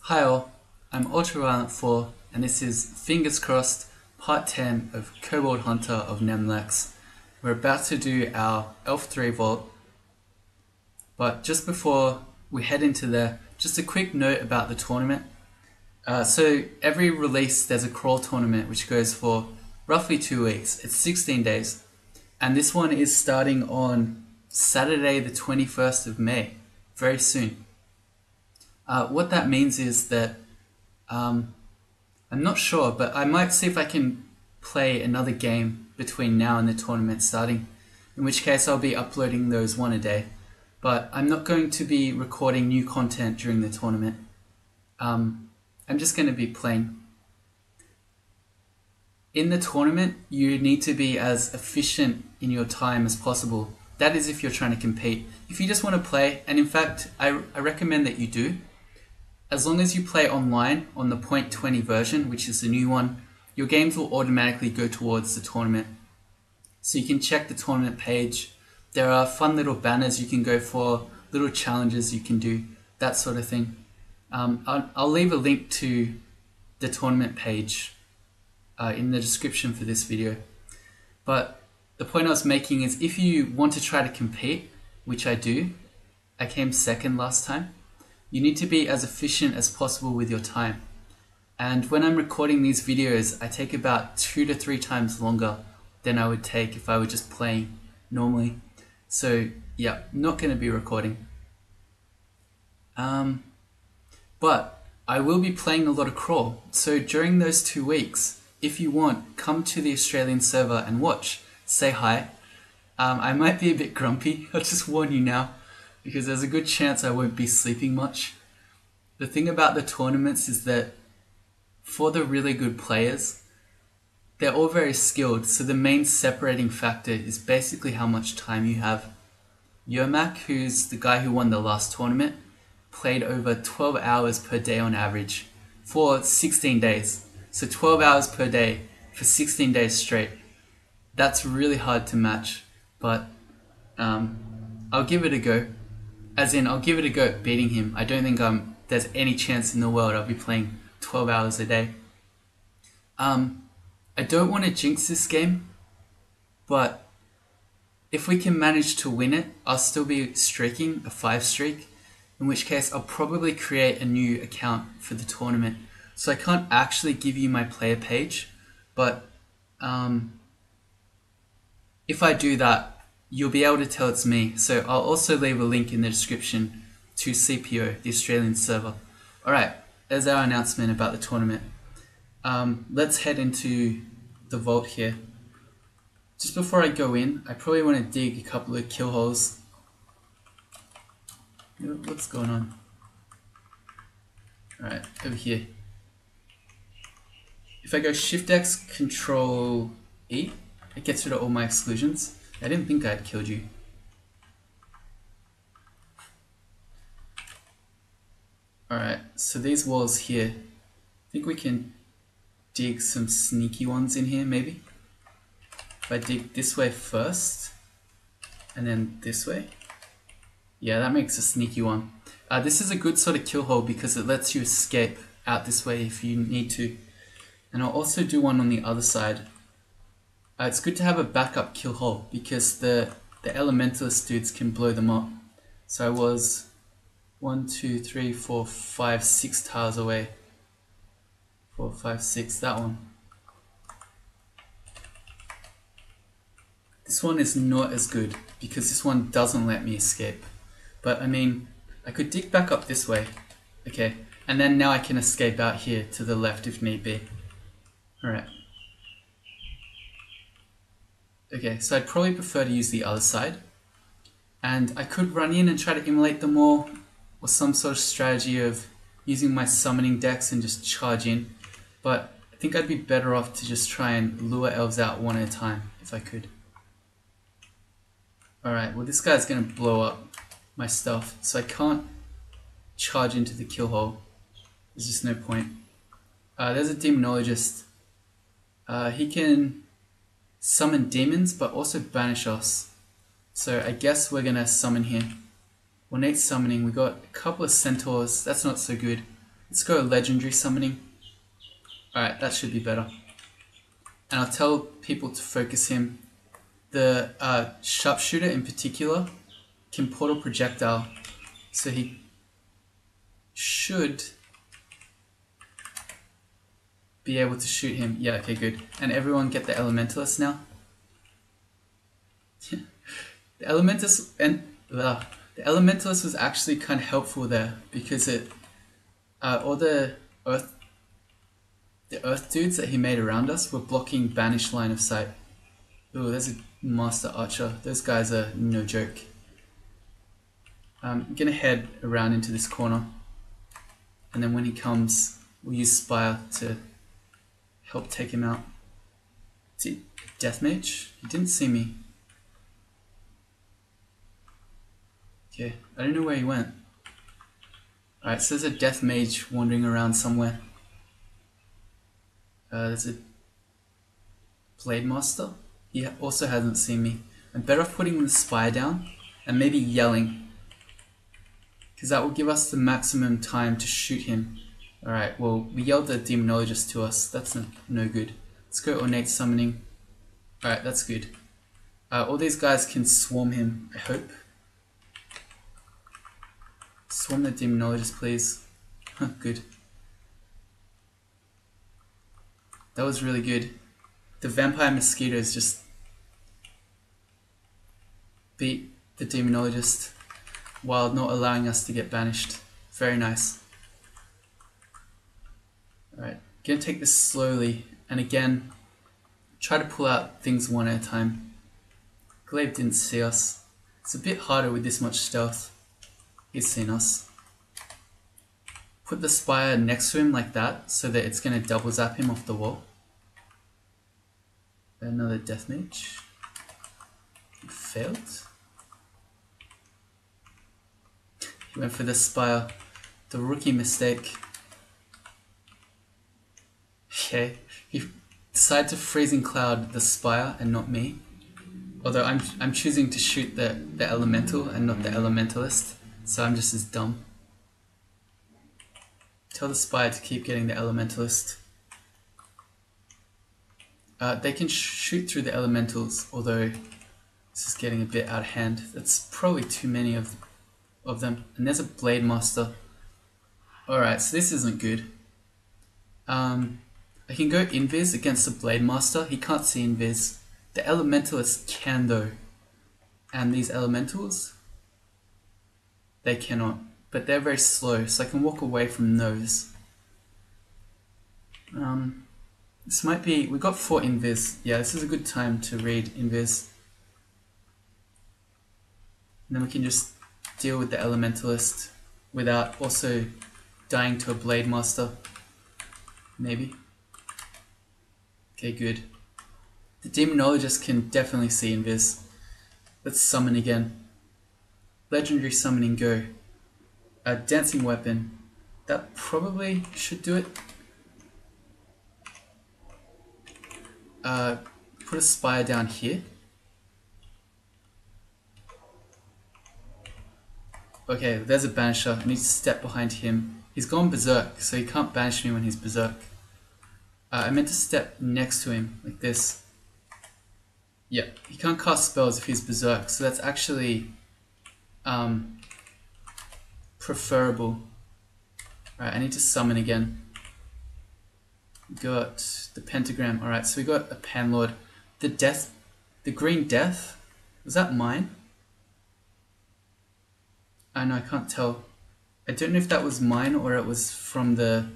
Hi all, I'm Ultraviolent 4 and this is Fingers Crossed Part 10 of Kobold Hunter of Nemlex. We're about to do our Elf 3 vault, but just before we head into there, just a quick note about the tournament. So every release there's a crawl tournament which goes for roughly 2 weeks. It's 16 days and this one is starting on Saturday the 21st of May, very soon. What that means is that I'm not sure, but I might see if I can play another game between now and the tournament starting, in which case I'll be uploading those one a day. But I'm not going to be recording new content during the tournament. I'm just going to be playing. In the tournament, you need to be as efficient in your time as possible. That is if you're trying to compete. If you just want to play, and in fact, I recommend that you do, as long as you play online on the .20 version, which is the new one, your games will automatically go towards the tournament. So you can check the tournament page. There are fun little banners you can go for, little challenges you can do, that sort of thing. I'll leave a link to the tournament page in the description for this video. But the point I was making is if you want to try to compete, which I do, I came second last time, you need to be as efficient as possible with your time. And when I'm recording these videos, I take about 2 to 3 times longer than I would take if I were just playing normally. So yeah, not going to be recording. But I will be playing a lot of crawl. So during those 2 weeks, if you want, come to the Australian server and watch. Say hi. I might be a bit grumpy, I'll just warn you now, because there's a good chance I won't be sleeping much. The thing about the tournaments is that for the really good players, they're all very skilled, so the main separating factor is basically how much time you have. Yermak, who's the guy who won the last tournament, played over 12 hours per day on average for 16 days. So 12 hours per day for 16 days straight. That's really hard to match, but I'll give it a go. As in, I'll give it a go at beating him. I don't think there's any chance in the world I'll be playing 12 hours a day. I don't want to jinx this game, but if we can manage to win it, I'll still be streaking, a 5 streak, in which case I'll probably create a new account for the tournament. So I can't actually give you my player page, but if I do that, you'll be able to tell it's me. So I'll also leave a link in the description to CPO, the Australian server. Alright, there's our announcement about the tournament. Let's head into the vault here. Just before I go in, I probably want to dig a couple of kill holes. What's going on? Alright, over here. If I go Shift X, Control E, it gets rid of all my exclusions. I didn't think I had killed you. Alright, so these walls here, I think we can dig some sneaky ones in here maybe. If I dig this way first, and then this way. Yeah, that makes a sneaky one. This is a good sort of kill hole because it lets you escape out this way if you need to. And I'll also do one on the other side. It's good to have a backup kill hole because the elementalist dudes can blow them up. So I was 1, 2, 3, 4, 5, 6 tiles away. 4, 5, 6, that one. This one is not as good because this one doesn't let me escape. But I mean, I could dig back up this way. Okay, and then now I can escape out here to the left if need be. Alright. Okay, so I'd probably prefer to use the other side. And I could run in and try to immolate them all, or some sort of strategy of using my summoning decks and just charge in. But I think I'd be better off to just try and lure elves out one at a time, if I could. Alright, well this guy's going to blow up my stuff, so I can't charge into the kill hole. There's just no point. There's a demonologist. He can summon demons, but also banish us. So I guess we're gonna summon here. Ornate summoning, we got a couple of centaurs, that's not so good. Let's go legendary summoning. Alright, that should be better. And I'll tell people to focus him. The sharpshooter in particular can portal projectile, so he should be able to shoot him. Yeah, okay, good. And everyone get the elementalist now. The elementalist was actually kind of helpful there because it all the earth dudes that he made around us were blocking banished line of sight. Ooh, there's a master archer. Those guys are no joke. I'm gonna head around into this corner, and then when he comes, we'll use Spire to help take him out. Is he death mage? He didn't see me. Okay, I don't know where he went. Alright, so there's a death mage wandering around somewhere. There's a blade master. He also hasn't seen me. I'm better off putting the spire down and maybe yelling, because that will give us the maximum time to shoot him. Alright, well, we yelled the demonologist to us. That's no good. Let's go ornate summoning. Alright, that's good. All these guys can swarm him, I hope. Swarm the demonologist, please. Good. That was really good. The vampire mosquitoes just beat the demonologist while not allowing us to get banished. Very nice. Alright, gonna take this slowly, and again, try to pull out things one at a time. Glaive didn't see us. It's a bit harder with this much stealth. He's seen us. Put the spire next to him like that, so that it's gonna double zap him off the wall. Another death mage. Failed. He went for the spire. The rookie mistake. Okay, he decided to freezing cloud the spire and not me. Although I'm choosing to shoot the elemental and not the elementalist, so I'm just as dumb. Tell the spire to keep getting the elementalist. They can shoot through the elementals, although this is getting a bit out of hand. That's probably too many of them. And there's a blade master. Alright, so this isn't good. I can go invis against the blade master. He can't see invis. The elementalist can though. And these elementals, they cannot. But they're very slow, so I can walk away from those. This might be, we got 4 invis. Yeah, this is a good time to read invis. And then we can just deal with the elementalist without also dying to a blade master. Maybe. Okay, good. The demonologist can definitely see invis. Let's summon again. Legendary summoning, go. A dancing weapon. That probably should do it. Put a spire down here. Okay, there's a banisher. I need to step behind him. He's gone berserk, so he can't banish me when he's berserk. I meant to step next to him, like this. Yeah, he can't cast spells if he's berserk, so that's actually preferable. Alright, I need to summon again. Got the pentagram. Alright, so we got a panlord. The green death, was that mine? I know, I can't tell. I don't know if that was mine or it was from the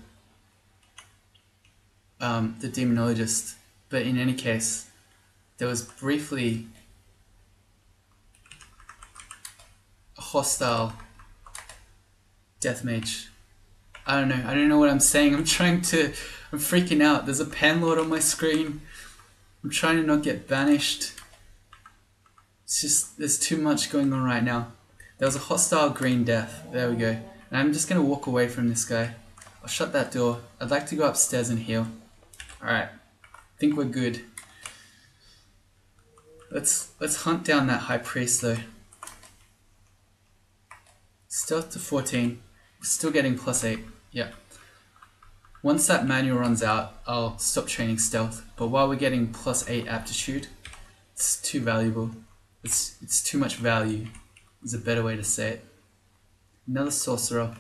demonologist, but in any case, there was briefly a hostile death mage. I don't know what I'm saying. I'm freaking out. There's a panlord on my screen. I'm trying to not get banished. It's just, there's too much going on right now. There was a hostile green death. There we go. And I'm just gonna walk away from this guy. I'll shut that door. I'd like to go upstairs and heal. Alright. I think we're good. Let's hunt down that high priest though. Stealth to 14. We're still getting +8. Yeah. Once that manual runs out, I'll stop training stealth. But while we're getting +8 aptitude, it's too valuable. It's too much value, is a better way to say it. Another sorcerer.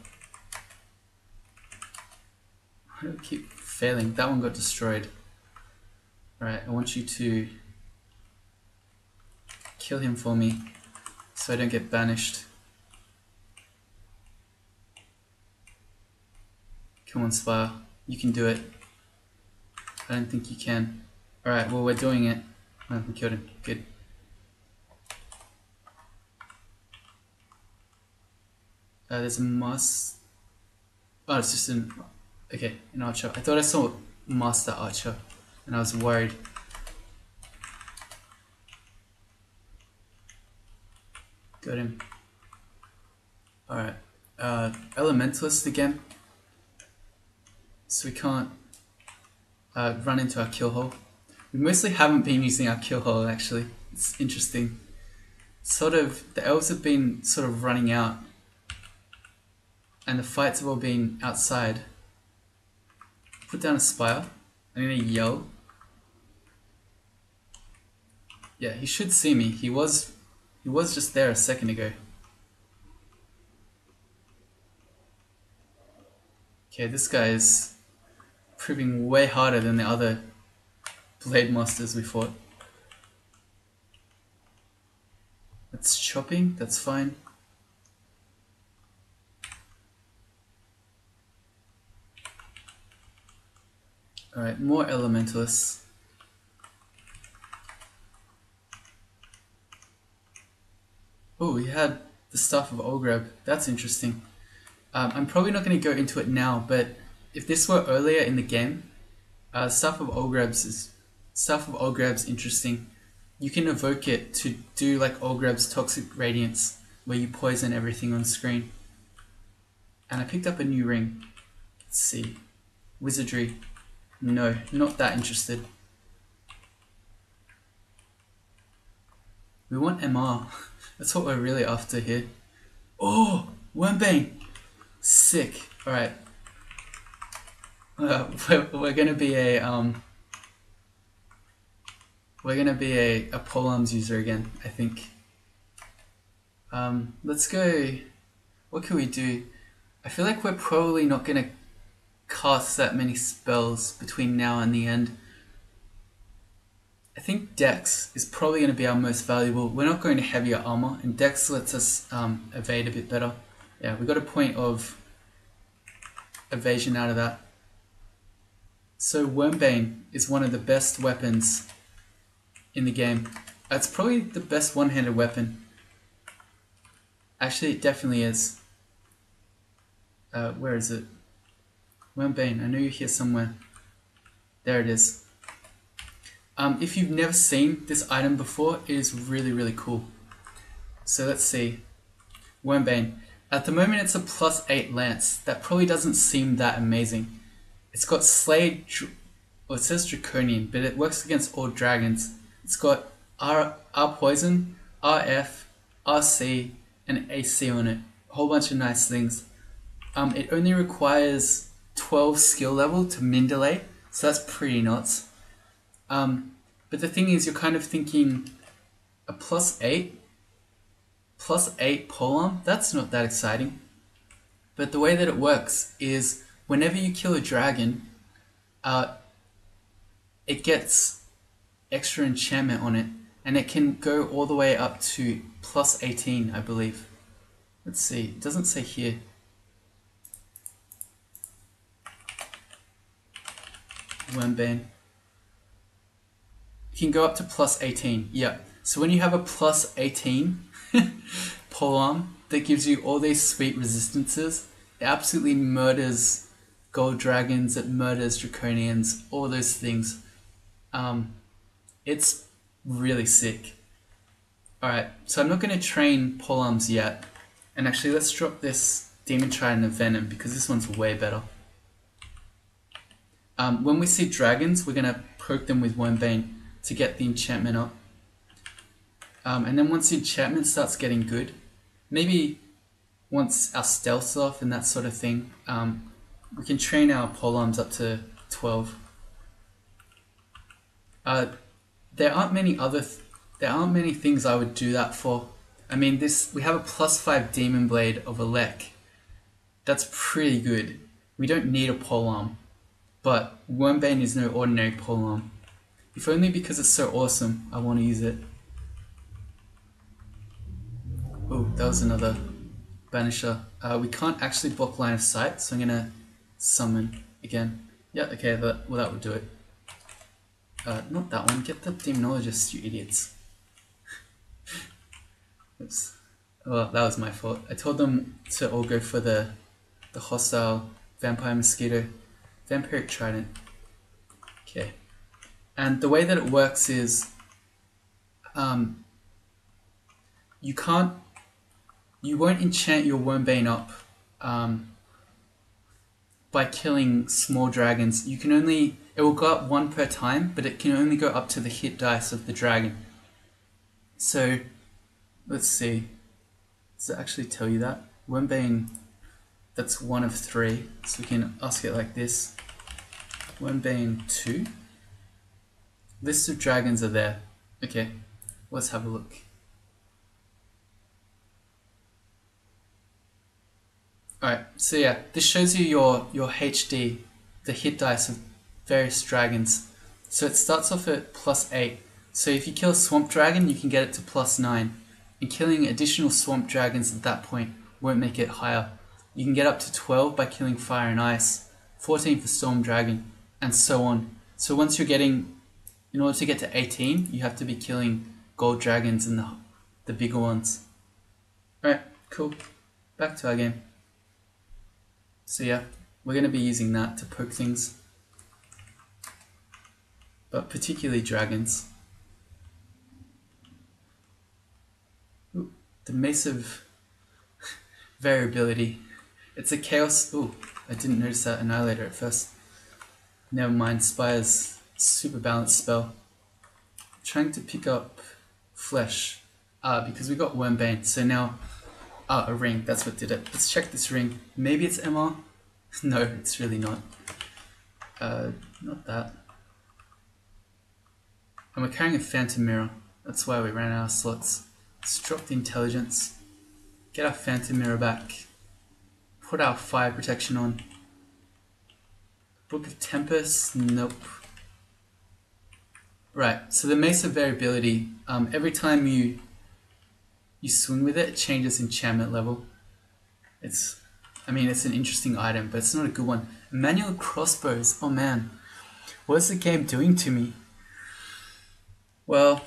I keep failing. That one got destroyed. Alright, I want you to kill him for me so I don't get banished. Come on, Spire. You can do it. I don't think you can. Alright, well, we're doing it. Oh, we killed him. Good. There's a moss. Oh, it's just an... Okay, an archer. I thought I saw master archer, and I was worried. Got him. Alright. Elementalist again. So we can't run into our kill hole. We mostly haven't been using our kill hole, actually. It's interesting. Sort of, the elves have been sort of running out, and the fights have all been outside. Put down a spire. I'm gonna yell. Yeah, he should see me. He was just there a second ago. Okay, this guy is proving way harder than the other blade masters we fought. That's chopping, that's fine. Alright, more elementalists. Oh, we had the Staff of Olgrab. That's interesting. I'm probably not going to go into it now, but if this were earlier in the game, Staff of Olgrab's interesting. You can evoke it to do like Olgrab's Toxic Radiance, where you poison everything on screen. And I picked up a new ring. Let's see. Wizardry. No, not that interested. We want MR. That's what we're really after here. Oh, Wormbane. Sick. All right. We're gonna be a polearms user again, I think. Let's go. What can we do? I feel like we're probably not gonna cast that many spells between now and the end. I think Dex is probably going to be our most valuable. We're not going to heavier armor, and Dex lets us evade a bit better. Yeah, we got a point of evasion out of that. So Wormbane is one of the best weapons in the game. It's probably the best one-handed weapon. Actually, it definitely is. Where is it? Wormbane, I know you're here somewhere. There it is. If you've never seen this item before, it is really, really cool. So let's see. Wormbane. At the moment it's a +8 lance. That probably doesn't seem that amazing. It's got Slade, well it says Draconian, but it works against all dragons. It's got R poison, RF, RC, and AC on it. A whole bunch of nice things. It only requires 12 skill level to min delay, so that's pretty nuts. But the thing is, you're kind of thinking a +8 polearm, that's not that exciting. But the way that it works is whenever you kill a dragon, it gets extra enchantment on it, and it can go all the way up to +18, I believe. Let's see, it doesn't say here. Wormbane. You can go up to +18, yeah. So when you have a +18 polearm that gives you all these sweet resistances, it absolutely murders gold dragons, it murders draconians, all those things. It's really sick. Alright, so I'm not going to train polearms yet. And actually, let's drop this Demon Trident of Venom, because this one's way better. When we see dragons, we're going to poke them with Wormbane to get the enchantment up. And then once the enchantment starts getting good, maybe once our stealth's off and that sort of thing, we can train our polearms up to 12. There aren't many things I would do that for. I mean, we have a +5 demon blade of a lek. That's pretty good. We don't need a polearm, but Wormbane is no ordinary polearm. If only because it's so awesome, I want to use it. Oh, that was another banisher. We can't actually block line of sight, so I'm gonna summon again. Yeah, okay, that would do it. Not that one. Get the demonologist, you idiots. Oops. Well, that was my fault. I told them to all go for the hostile vampire mosquito, vampiric trident. Okay. And the way that it works is, you won't enchant your Wormbane up by killing small dragons. You can only, it will go up 1 per time, but it can only go up to the hit dice of the dragon. So, let's see. Does it actually tell you that? Wormbane, that's 1 of 3. So we can ask it like this. Wormbane 2. List of dragons are there. Okay, let's have a look. Alright, so yeah, this shows you your HD, the hit dice of various dragons. So it starts off at +8. So if you kill a swamp dragon, you can get it to +9. And killing additional swamp dragons at that point won't make it higher. You can get up to 12 by killing fire and ice, 14 for storm dragon, and so on. So once you're getting, in order to get to 18, you have to be killing gold dragons and the bigger ones. Alright, cool. Back to our game. So yeah, we're going to be using that to poke things. But particularly dragons. Ooh, the Mace of Variability. It's a chaos. Ooh, I didn't notice that Annihilator at first. Never mind, Spire's super balanced spell. I'm trying to pick up flesh. Because we got Wormbane, so now a ring, that's what did it. Let's check this ring. Maybe it's MR? No, it's really not. Not that. And we're carrying a Phantom Mirror. That's why we ran out of slots. Let's drop the intelligence. Get our Phantom Mirror back. Put our fire protection on. Book of Tempest? Nope. Right, so the Mace of Variability, every time you swing with it, it changes enchantment level. It's an interesting item, but it's not a good one. Manual crossbows, oh man. What is the game doing to me? Well,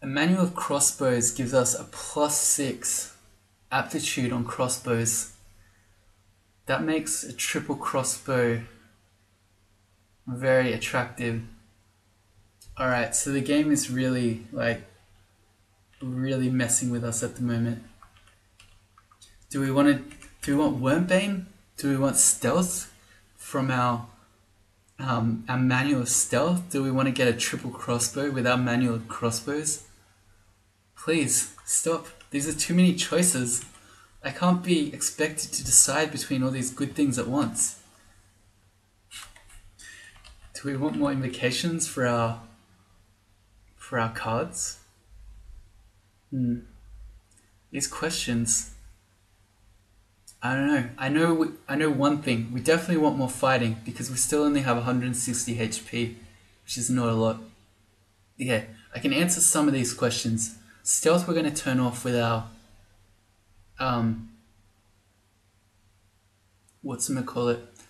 a manual of crossbows gives us a +6 aptitude on crossbows. That makes a triple crossbow very attractive. Alright, so the game is really messing with us at the moment. Do we want Wormbane? Do we want stealth from our manual of stealth? Do we want to get a triple crossbow with our manual of crossbows? Please, stop. These are too many choices. I can't be expected to decide between all these good things at once. Do we want more invocations for our cards? These questions. I don't know. I know one thing. We definitely want more fighting because we still only have 160 HP, which is not a lot. Yeah, I can answer some of these questions. Stealth we're going to turn off with our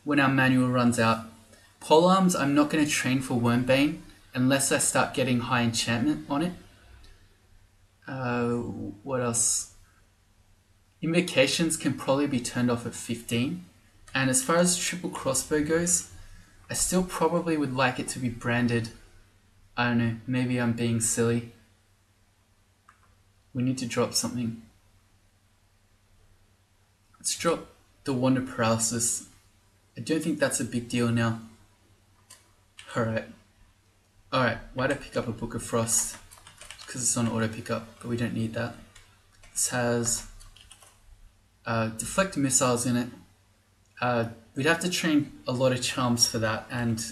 when our manual runs out. Polearms I'm not going to train for Wormbane unless I start getting high enchantment on it. What else? Invocations can probably be turned off at 15. And as far as triple crossbow goes, I still probably would like it to be branded. I don't know, maybe I'm being silly. We need to drop something. Let's drop the Wonder Paralysis. I don't think that's a big deal now. Alright, why'd I pick up a Book of Frost? Because it's on auto pickup, but we don't need that. This has deflect missiles in it, We'd have to train a lot of charms for that, and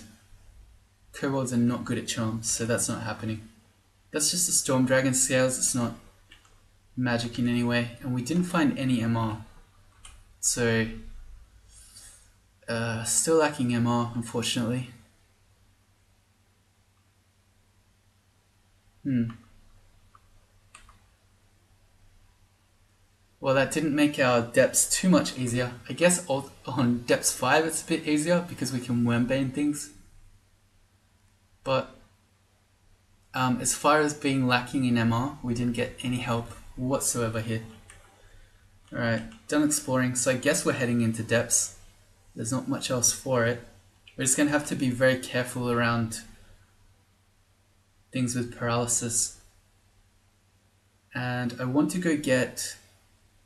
kobolds are not good at charms, so that's not happening. That's just the Storm Dragon scales, it's not magic in any way, and we didn't find any MR. So, still lacking MR, unfortunately. Well, that didn't make our depths too much easier. I guess on depths 5 it's a bit easier because we can wormbane things. But as far as being lacking in MR, we didn't get any help whatsoever here. Alright, done exploring, so I guess we're heading into depths. There's not much else for it. We're just going to have to be very careful around things with paralysis. And I want to go get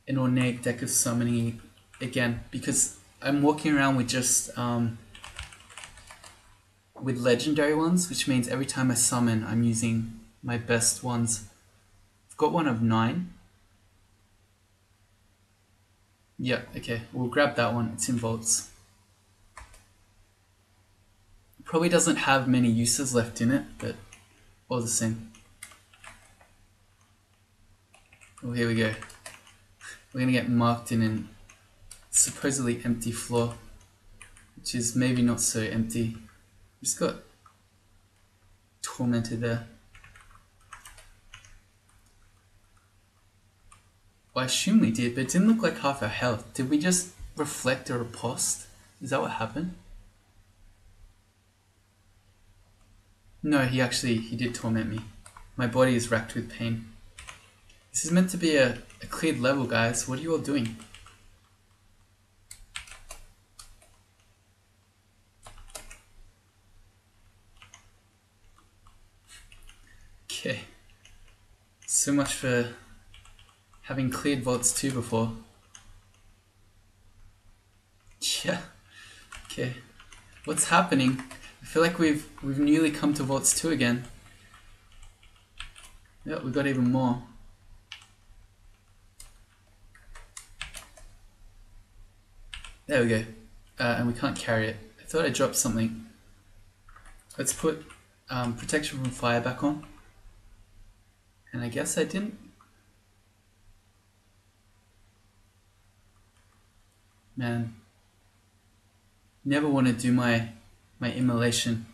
an ornate deck of summoning again, because I'm walking around with just with legendary ones, which means every time I summon I'm using my best ones. I've got one of 9. Yeah, okay, we'll grab that one, it's in vaults. Probably doesn't have many uses left in it, but all the same. Oh, here we go. We're gonna get marked in a supposedly empty floor, which is maybe not so empty. Just got tormented there. Well, I assume we did, but it didn't look like half our health. Did we just reflect a riposte? Is that what happened? No, he did torment me. My body is racked with pain. This is meant to be a cleared level, guys. What are you all doing? Okay. So much for having cleared vaults 2 before. Yeah. Okay. What's happening? I feel like we've newly come to vaults 2 again. Yep, we got even more. There we go. And we can't carry it. I thought I dropped something. Let's put protection from fire back on. And I guess I didn't. Man. Never want to do my immolation.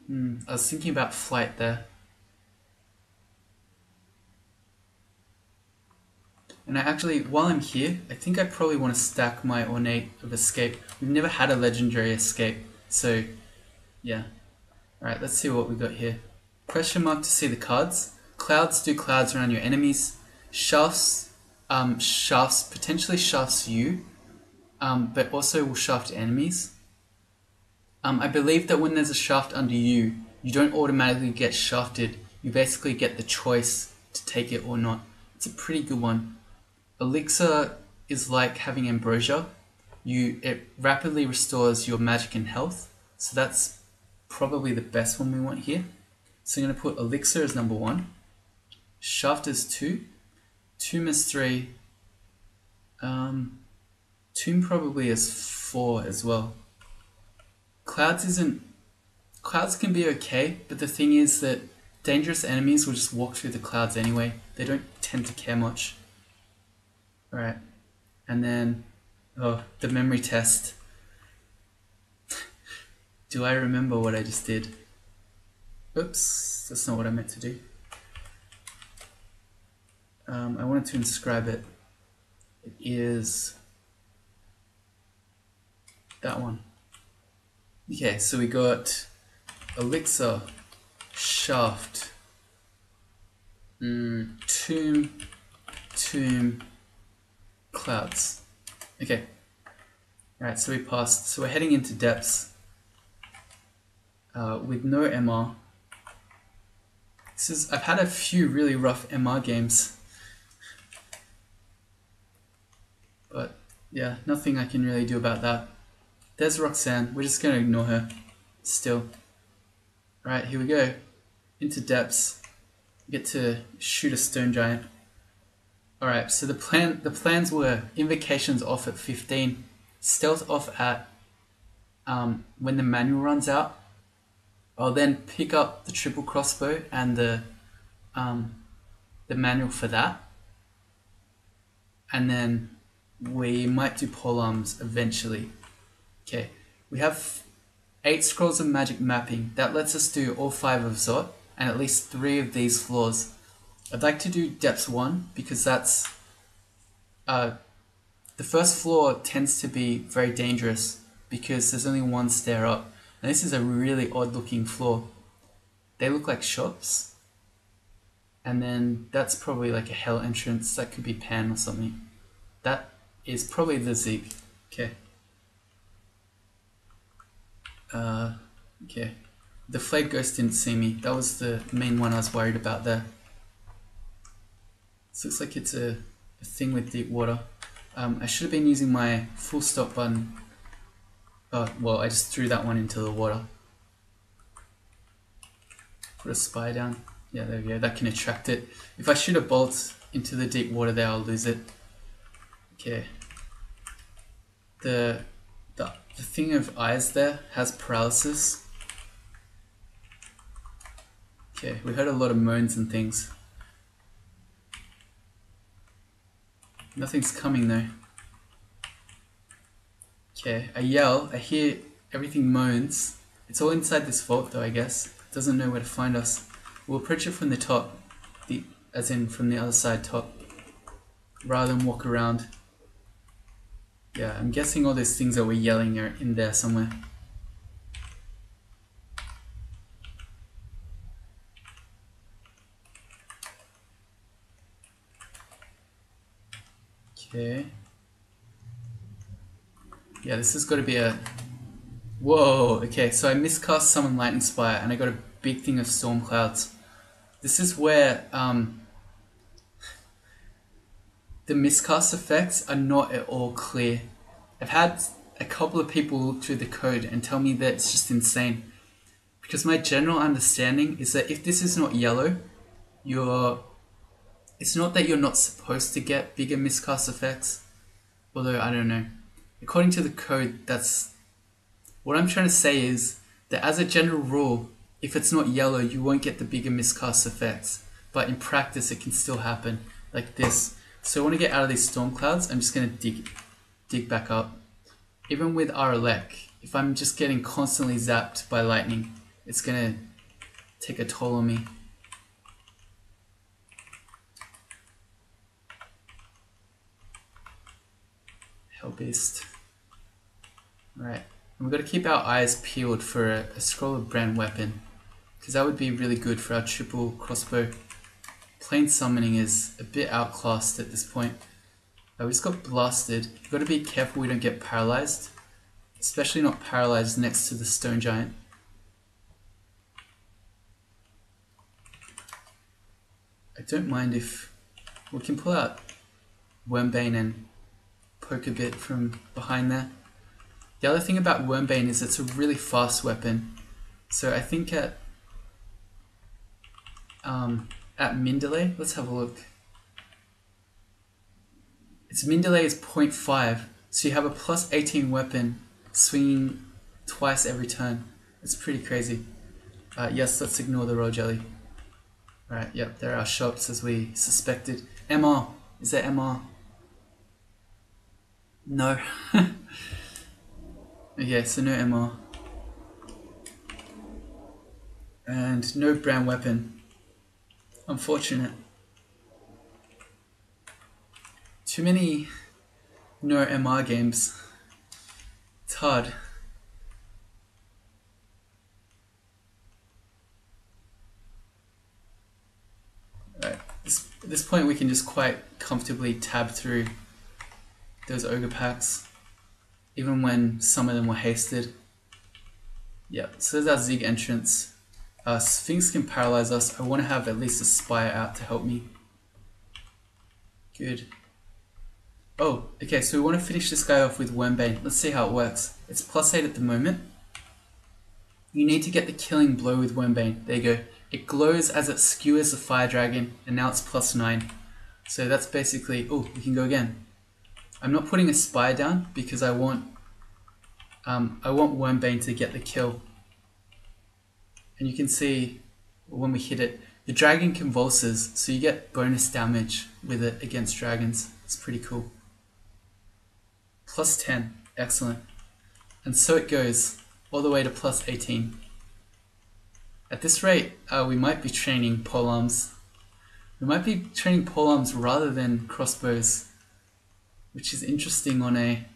I was thinking about flight there. And I actually, while I'm here, I think I probably want to stack my ornate of escape. We've never had a legendary escape, so yeah. Alright, let's see what we got here. Question mark to see the cards. Clouds do clouds around your enemies. Shafts, potentially shafts you, but also will shaft enemies. I believe that when there's a shaft under you, you don't automatically get shafted. You basically get the choice to take it or not. It's a pretty good one. Elixir is like having ambrosia. It rapidly restores your magic and health, so that's probably the best one we want here. So I'm going to put Elixir as number 1, Shaft as 2, Tomb as 3, Tomb probably as 4 as well. Clouds can be okay, but the thing is that dangerous enemies will just walk through the clouds anyway. They don't tend to care much. Alright, and then, the memory test. Do I remember what I just did? Oops, that's not what I meant to do. I wanted to inscribe it. It is that one. Okay, so we got Elixir, Shaft, Tomb, Clouds. Okay. Alright, so we passed. So we're heading into depths with no MR. I've had a few really rough MR games. But yeah, nothing I can really do about that. There's Roxanne. We're just going to ignore her still. Alright, here we go. Into depths. We get to shoot a stone giant. Alright, so the plans were invocations off at 15, stealth off at when the manual runs out. I'll then pick up the triple crossbow and the manual for that, and then we might do polearms eventually. Okay, we have 8 scrolls of magic mapping. That lets us do all 5 of Zot and at least 3 of these floors. I'd like to do depths 1 because that's the first floor tends to be very dangerous because there's only one stair up, and this is a really odd looking floor. They look like shops, and then that's probably like a hell entrance. That could be Pan or something. That is probably the Zig. Okay. Okay. The Flayed Ghost didn't see me. That was the main one I was worried about there. This looks like it's a thing with deep water. I should have been using my full stop button. Oh, well, I just threw that one into the water. Put a spy down. Yeah, there we go. That can attract it. If I shoot a bolt into the deep water there, I'll lose it. Okay. The thing of eyes there has paralysis. Okay, we heard a lot of moans and things. Nothing's coming though. Okay, I yell, I hear everything moans. It's all inside this vault though, I guess. It doesn't know where to find us. We'll approach it from the top, as in from the other side top, rather than walk around. Yeah, I'm guessing all those things that we're yelling are in there somewhere. Okay. Yeah, this has got to be a... Whoa, okay, so I miscast Summon Lightning Spire and I got a big thing of Storm Clouds. This is where the miscast effects are not at all clear. I've had a couple of people look through the code and tell me that it's just insane. Because my general understanding is that if this is not yellow, it's not that you're not supposed to get bigger miscast effects, although I don't know. According to the code, that's... What I'm trying to say is that as a general rule, if it's not yellow, you won't get the bigger miscast effects. But in practice, it can still happen, like this. So I want to get out of these storm clouds. I'm just going to dig back up. Even with Aralek, if I'm just getting constantly zapped by lightning, it's going to take a toll on me. Hellbeast. Alright, and we've got to keep our eyes peeled for a scroll of brand weapon, because that would be really good for our triple crossbow. Plain summoning is a bit outclassed at this point. We just got blasted. You've got to be careful we don't get paralyzed, especially not paralyzed next to the stone giant. I don't mind if we can pull out Wormbane and poke a bit from behind there. The other thing about Wormbane is it's a really fast weapon. So I think at min delay, let's have a look. Its min delay is 0.5, so you have a plus 18 weapon swinging twice every turn. It's pretty crazy. Yes, let's ignore the raw jelly. Alright, yep, there are shops as we suspected. MR, is there MR? No. Okay, so no MR. And no brown weapon. Unfortunate. Too many no MR games. It's hard. Right. At this point we can just quite comfortably tab through those ogre packs, even when some of them were hasted. Yep, so there's our Zig entrance. Sphinx can paralyze us. I want to have at least a Spire out to help me. Good. Oh, okay, so we want to finish this guy off with Wormbane. Let's see how it works. It's plus 8 at the moment. You need to get the killing blow with Wormbane. There you go. It glows as it skewers the fire dragon, and now it's plus 9. So that's basically, oh, we can go again. I'm not putting a spire down because I want Wormbane to get the kill. And you can see when we hit it, the dragon convulses, so you get bonus damage with it against dragons. It's pretty cool. Plus 10, excellent. And so it goes all the way to plus 18. At this rate, we might be training polearms. We might be training polearms rather than crossbows, which is interesting on a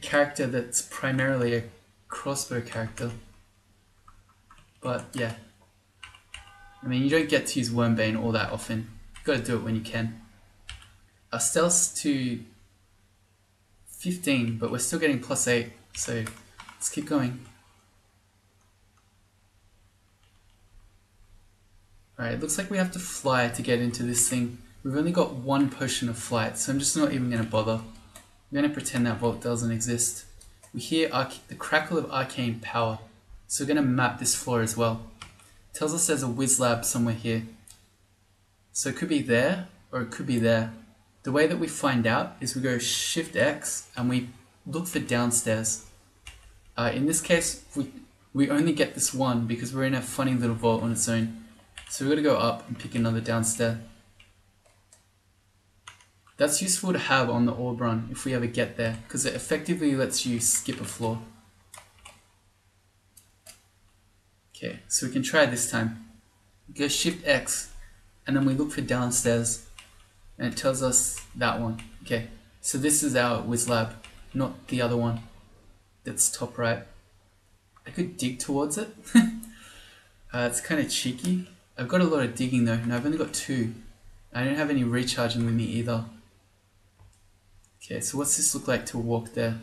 character that's primarily a crossbow character. But yeah, I mean, you don't get to use Wormbane all that often. You've got to do it when you can. Our stealth's to 15, but we're still getting plus 8, so let's keep going. Alright, it looks like we have to fly to get into this thing. We've only got one potion of flight, so I'm just not even going to bother. I'm going to pretend that vault doesn't exist. We hear the crackle of arcane power, so we're going to map this floor as well. It tells us there's a whiz lab somewhere here. So it could be there, or it could be there. The way that we find out is we go Shift X and we look for downstairs. In this case, we only get this one because we're in a funny little vault on its own. So we've got to go up and pick another downstairs. That's useful to have on the orb run if we ever get there, because it effectively lets you skip a floor. Okay, so we can try this time. Go Shift X, and then we look for downstairs, and it tells us that one. Okay, so this is our whiz lab, not the other one that's top right. I could dig towards it. It's kind of cheeky. I've got a lot of digging though, and I've only got 2. I don't have any recharging with me either. Okay, so what's this look like to walk there?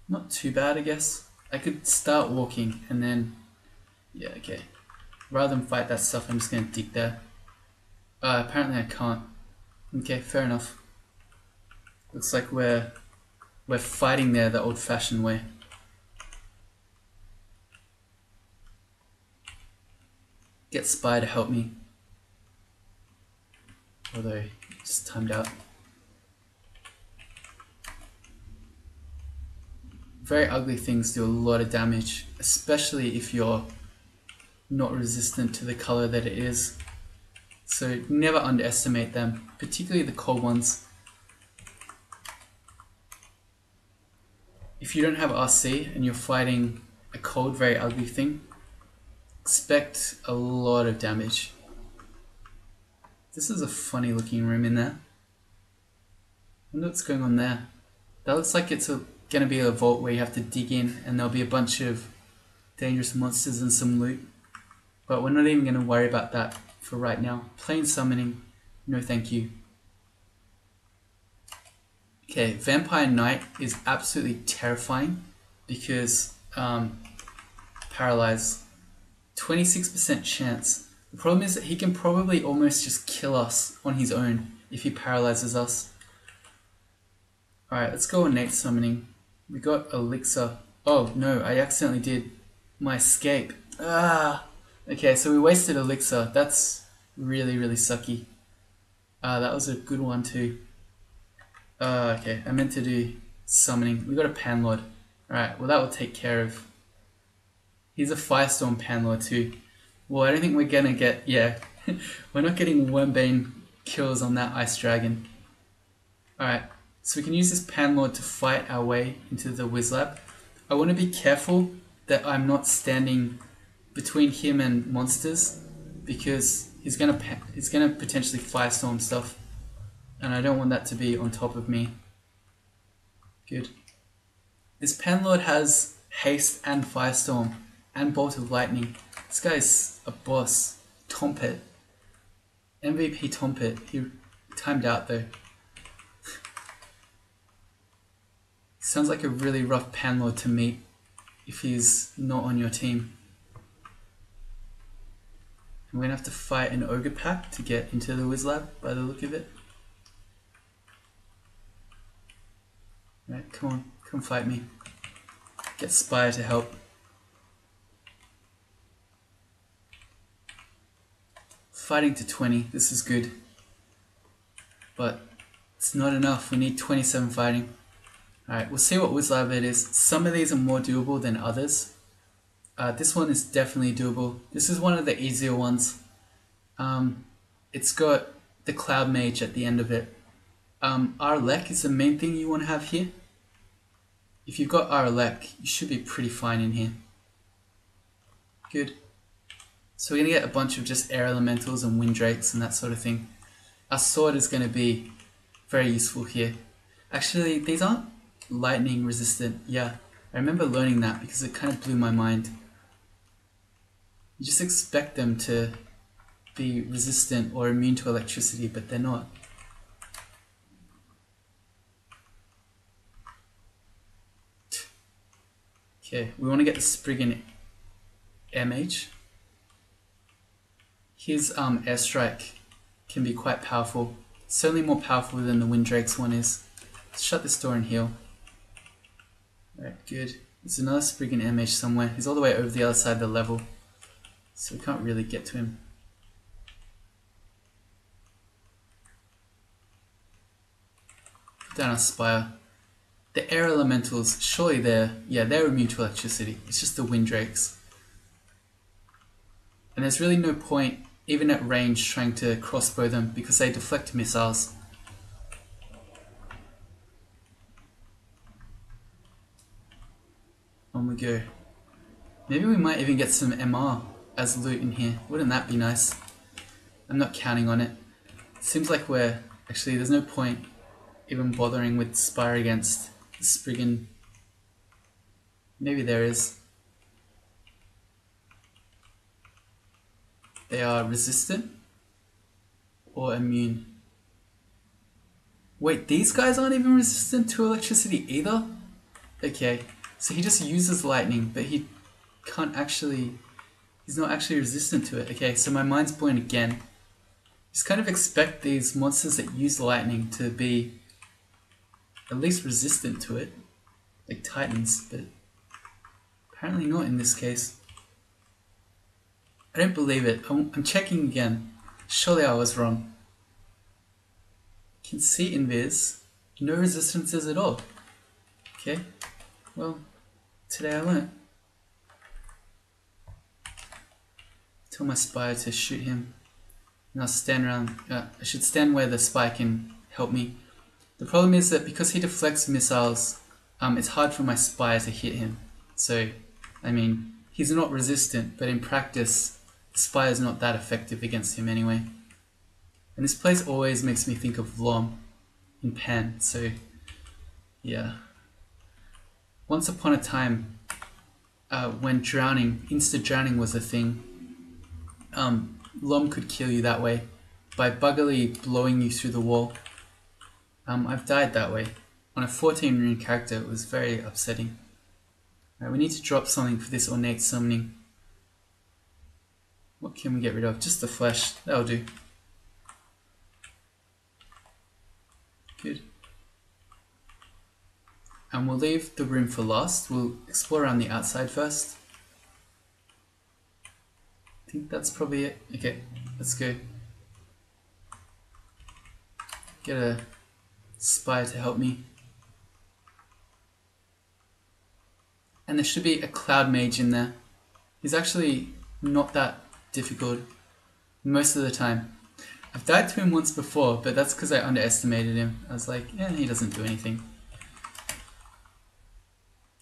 Not too bad, I guess. I could start walking and then, yeah, okay. Rather than fight that stuff, I'm just going to dig there. Apparently I can't. Okay, fair enough. Looks like we're fighting there the old-fashioned way. Get Spy to help me. Although, just timed out. Very ugly things do a lot of damage, especially if you're not resistant to the color that it is. So never underestimate them, particularly the cold ones. If you don't have RC and you're fighting a cold, very ugly thing, expect a lot of damage. This is a funny looking room in there. I wonder what's going on there. That looks like it's going to be a vault where you have to dig in and there'll be a bunch of dangerous monsters and some loot. But we're not even going to worry about that for right now. Plain summoning, no thank you. Okay, Vampire Knight is absolutely terrifying because paralyze. 26% chance. The problem is that he can probably almost just kill us on his own if he paralyzes us. Alright, let's go innate summoning. We got Elixir. Oh no, I accidentally did my escape. Okay, so we wasted Elixir. That's really, really sucky. That was a good one too. Okay, I meant to do summoning. We got a Panlord. Alright, well that will take care of. He's a Firestorm Panlord too. Well, I don't think we're gonna get, yeah. We're not getting Wormbane kills on that Ice Dragon. Alright, so we can use this Panlord to fight our way into the Whiz Lab. I want to be careful that I'm not standing between him and monsters because he's gonna potentially Firestorm stuff. And I don't want that to be on top of me. Good. This Panlord has haste and Firestorm and Bolt of Lightning. This guy's a boss. Tompet. MVP Tompet. He timed out though. Sounds like a really rough Panlord to meet if he's not on your team. We're gonna have to fight an Ogre Pack to get into the Whiz Lab by the look of it. Right, come fight me. Get Spire to help. Fighting to 20, this is good. but it's not enough. We need 27 fighting. Alright, we'll see what Whiz Lab it is. Some of these are more doable than others. This one is definitely doable. This is one of the easier ones. It's got the Cloud Mage at the end of it. Arlek is the main thing you want to have here. If you've got Arlek, you should be pretty fine in here. Good. So we're going to get a bunch of just air elementals and wind drakes and that sort of thing. Our sword is going to be very useful here. Actually, these aren't lightning resistant. Yeah, I remember learning that because it kind of blew my mind. You just expect them to be resistant or immune to electricity, but they're not. Okay, we want to get the Spriggan Air Mage. His airstrike can be quite powerful. Certainly more powerful than the Wind Drake's one is. Let's shut this door and heal. Alright, good. There's another Spriggan Air Mage somewhere. He's all the way over the other side of the level, so we can't really get to him. Put down our Spire. The air elementals, surely they're immune to electricity. It's just the Wind Drakes. And there's really no point, even at range, trying to crossbow them because they deflect missiles. On we go. Maybe we might even get some MR as loot in here. Wouldn't that be nice? I'm not counting on it. Seems like actually there's no point even bothering with Spire against the Spriggan. Maybe there is. They are resistant or immune. Wait, these guys aren't even resistant to electricity either? Okay, so he just uses lightning, but he's not actually resistant to it. Okay, so my mind's blown again. Just kind of expect these monsters that use lightning to be at least resistant to it, like Titans, but apparently not in this case. I don't believe it. I'm checking again. Surely I was wrong. Can see invis. No resistances at all. Okay. Well, today I learned. Tell my Spire to shoot him. And I'll stand around. I should stand where the Spire can help me. The problem is that because he deflects missiles, it's hard for my Spire to hit him. So, I mean, he's not resistant, but in practice, the Spire is not that effective against him anyway. And this place always makes me think of Vlom in Pan, so yeah. Once upon a time, when insta-drowning was a thing, Vlom could kill you that way, by buggily blowing you through the wall. I've died that way. On a 14 rune character, it was very upsetting. Alright, we need to drop something for this ornate summoning. What can we get rid of? Just the flesh. That'll do. Good. And we'll leave the room for last. We'll explore around the outside first. I think that's probably it. Okay, let's go. Get a Spire to help me. And there should be a Cloud Mage in there. He's actually not that difficult most of the time. I've died to him once before, but that's because I underestimated him. I was like, yeah, he doesn't do anything.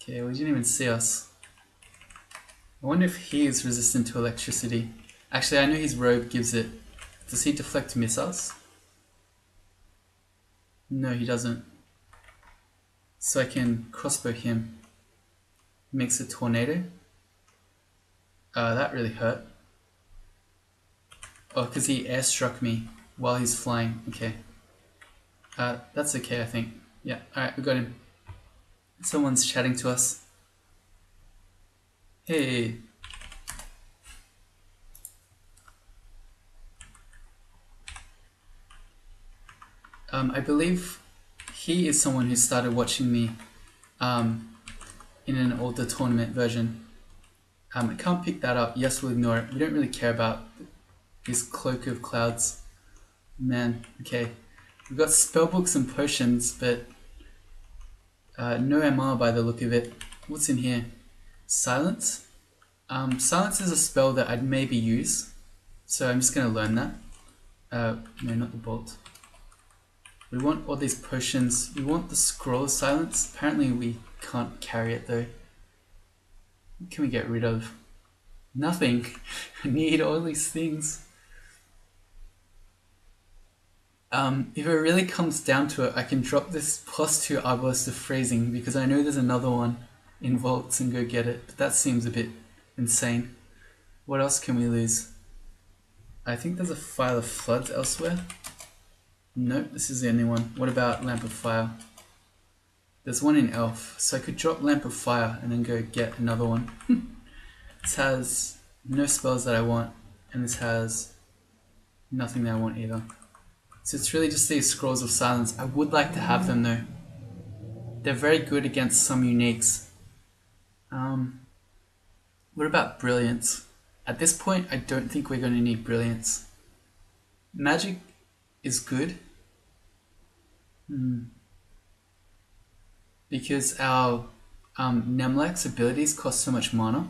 Okay, well, he didn't even see us. I wonder if he is resistant to electricity. Actually, I know his robe gives it. Does he deflect missiles? No, he doesn't. So I can crossbow him. Makes a tornado. That really hurt. Oh, because he airstruck me while he's flying. Okay. That's okay, I think. Yeah, alright, we got him. Someone's chatting to us. Hey. I believe he is someone who started watching me in an older tournament version. I can't pick that up. Yes, we'll ignore it. We don't really care about his cloak of clouds. Man, okay. We've got spellbooks and potions, but no MR by the look of it. What's in here? Silence? Silence is a spell that I'd maybe use, so I'm just going to learn that. No, not the bolt. We want all these potions. We want the scroll of silence. Apparently we can't carry it though. What can we get rid of? Nothing. I need all these things. If it really comes down to it, I can drop this +2 eyeballs to freezing because I know there's another one in vaults and go get it, but that seems a bit insane. What else can we lose? I think there's a File of Floods elsewhere. Nope, this is the only one. What about Lamp of Fire? There's one in Elf, so I could drop Lamp of Fire and then go get another one. This has no spells that I want, and this has nothing that I want either. So it's really just these Scrolls of Silence. I would like to have them though. They're very good against some uniques. What about Brilliance? At this point, I don't think we're going to need Brilliance. Magic is good. Because our Nemlek's abilities cost so much mana.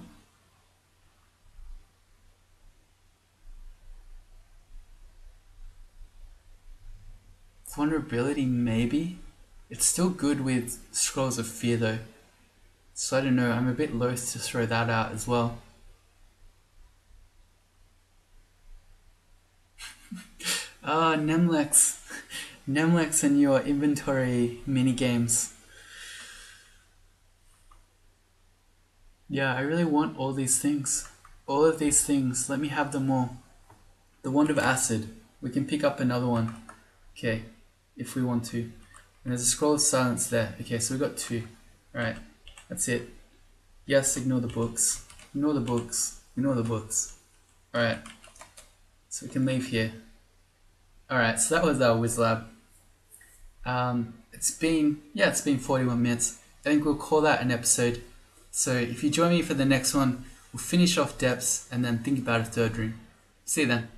Vulnerability, maybe. It's still good with Scrolls of Fear though. So I don't know, I'm a bit loath to throw that out as well. Ah, Nemlek's. Nemlek's and your inventory minigames. Yeah, I really want all these things. All of these things, let me have them all. The Wand of Acid, we can pick up another one. Okay, if we want to. And there's a Scroll of Silence there. Okay, so we've got 2. Alright, that's it. Yes, ignore the books. Ignore the books. Ignore the books. Alright, so we can leave here. Alright, so that was our Wiz Lab. It's been 41 minutes. I think we'll call that an episode. So if you join me for the next one, we'll finish off depths and then think about a third room. See you then.